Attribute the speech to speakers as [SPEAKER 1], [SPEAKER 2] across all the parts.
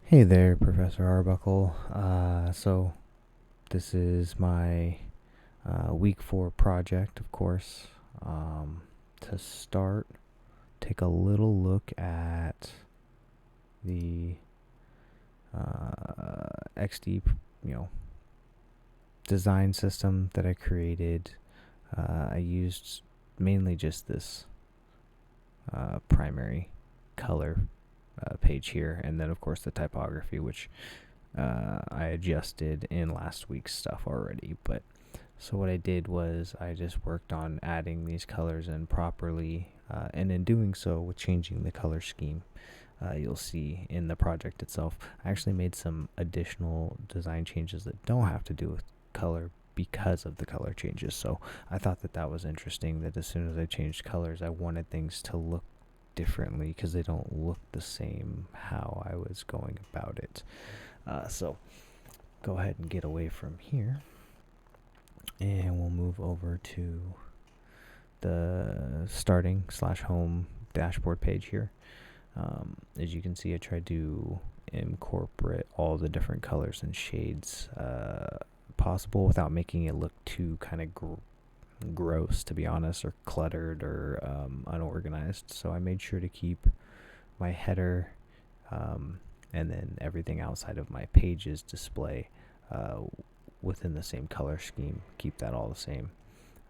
[SPEAKER 1] Hey there, Professor Arbuckle. So this is my week 4 project, of course. To start, take a little look at the XD, you know, design system that I created. I used mainly just this primary color page here, and then of course the typography, which I adjusted in last week's stuff already. But so what I did was I just worked on adding these colors in properly, and in doing so, with changing the color scheme, you'll see in the project itself, I actually made some additional design changes that don't have to do with color because of the color changes. So I thought that that was interesting, that as soon as I changed colors, I wanted things to look differently because they don't look the same how I was going about it. So go ahead and get away from here, and we'll move over to the starting/home dashboard page here. As you can see, I tried to incorporate all the different colors and shades possible without making it look too kind of gross, to be honest, or cluttered or unorganized. So I made sure to keep my header and then everything outside of my pages display within the same color scheme. Keep that all the same.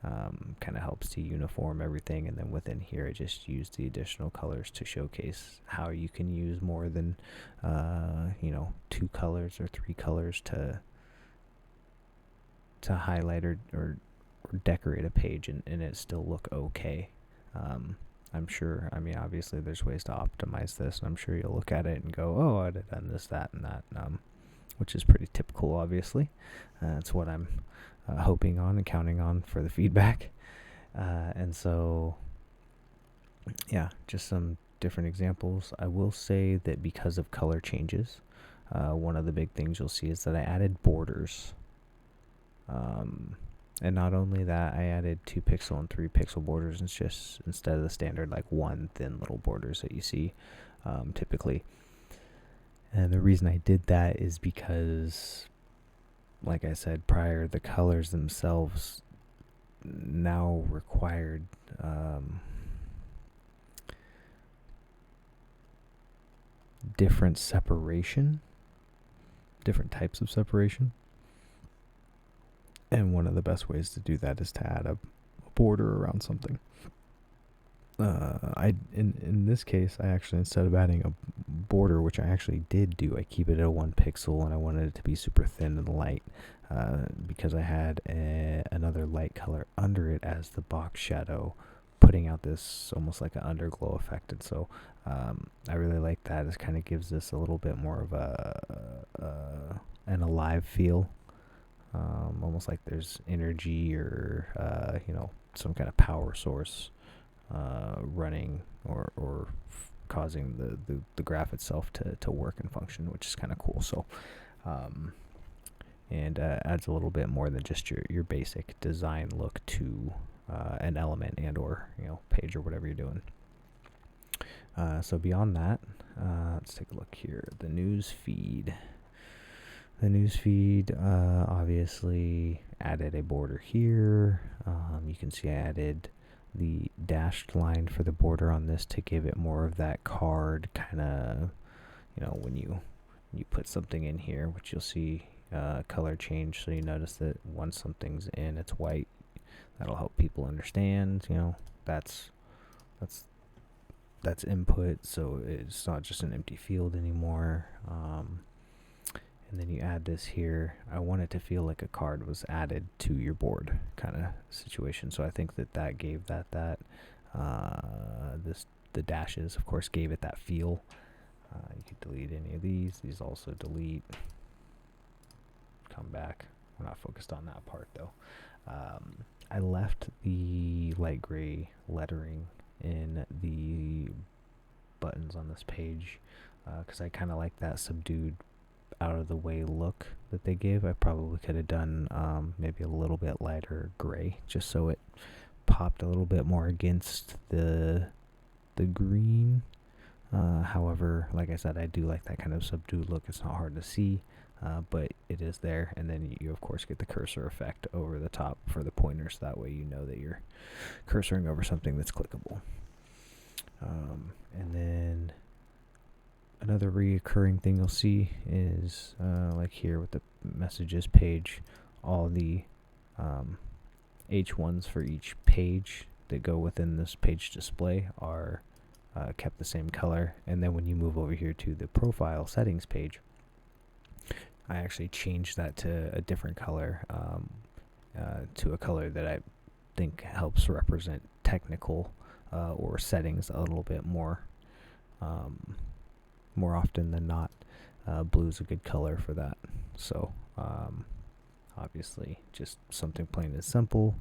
[SPEAKER 1] Kind of helps to uniform everything, and then within here I just use the additional colors to showcase how you can use more than 2 colors or 3 colors to highlight or decorate a page and it still look okay. I'm sure, I mean, obviously there's ways to optimize this, and I'm sure you'll look at it and go, oh, I'd have done this, that, and that, which is pretty typical, obviously. That's what I'm hoping on and counting on for the feedback. And so, yeah, just some different examples. I will say that because of color changes, one of the big things you'll see is that I added borders. And not only that, I added 2 pixel and 3 pixel borders. It's just instead of the standard like one thin little borders that you see typically. And the reason I did that is because, like I said prior, the colors themselves now required different separation, different types of separation. And one of the best ways to do that is to add a border around something. In this case, I actually, instead of adding a border, which I actually did do, I keep it at 1 pixel, and I wanted it to be super thin and light, because I had another light color under it as the box shadow, putting out this almost like an underglow effect. And so I really like that. It kind of gives this a little bit more of an alive feel. Almost like there's energy or some kind of power source running or causing the graph itself to work and function, which is kind of cool. So and adds a little bit more than just your basic design look to an element and or page or whatever you're doing. So beyond that, let's take a look here. The news feed. The newsfeed obviously added a border here. You can see I added the dashed line for the border on this to give it more of that card kind of, when you put something in here, which you'll see color change. So you notice that once something's in, it's white. That'll help people understand. That's input, so it's not just an empty field anymore. And then you add this here. I want it to feel like a card was added to your board kind of situation. So I think that gave that the dashes, of course, gave it that feel. You could delete any of these. These also delete. Come back. We're not focused on that part though. I left the light gray lettering in the buttons on this page because I kind of like that subdued, out of the way look that they gave. I probably could have done maybe a little bit lighter gray, just so it popped a little bit more against the green However, like I said, I do like that kind of subdued look. It's not hard to see, but it is there. And then you of course get the cursor effect over the top for the pointers. That way you know that you're cursoring over something that's clickable. And then another reoccurring thing you'll see is like here with the messages page, all the H1s for each page that go within this page display are kept the same color. And then when you move over here to the profile settings page, I actually changed that to a different color, to a color that I think helps represent technical or settings a little bit more often than not. Blue is a good color for that. So obviously just something plain and simple.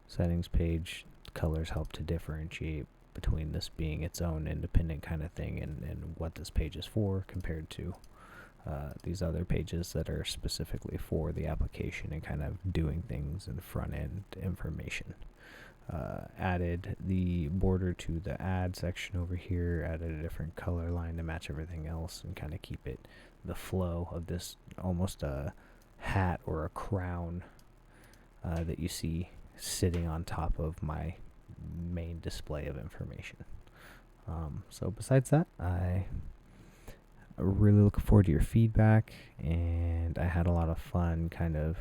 [SPEAKER 1] Settings page, colors help to differentiate between this being its own independent kind of thing and what this page is for compared to these other pages that are specifically for the application and kind of doing things in front end information. Added the border to the add section over here, added a different color line to match everything else and kind of keep it the flow of this almost a hat or a crown that you see sitting on top of my main display of information. So besides that, I really looking forward to your feedback, and I had a lot of fun kind of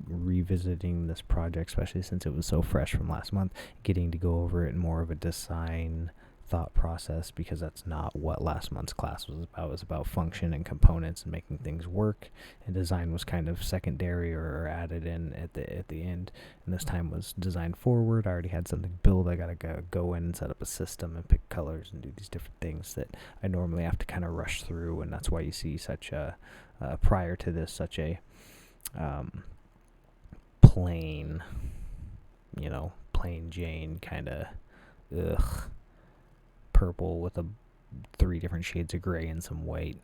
[SPEAKER 1] revisiting this project, especially since it was so fresh from last month, getting to go over it in more of a design thought process, because that's not what last month's class was about. It was about function and components and making things work, and design was kind of secondary or added in at the end. And this time was design forward. I already had something built. I gotta go in and set up a system and pick colors and do these different things that I normally have to kind of rush through, and that's why you see such a prior to this such a plain Jane kind of purple with 3 different shades of gray and some white,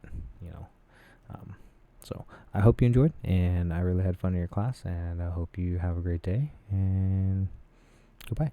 [SPEAKER 1] so I hope you enjoyed, and I really had fun in your class, and I hope you have a great day, and goodbye.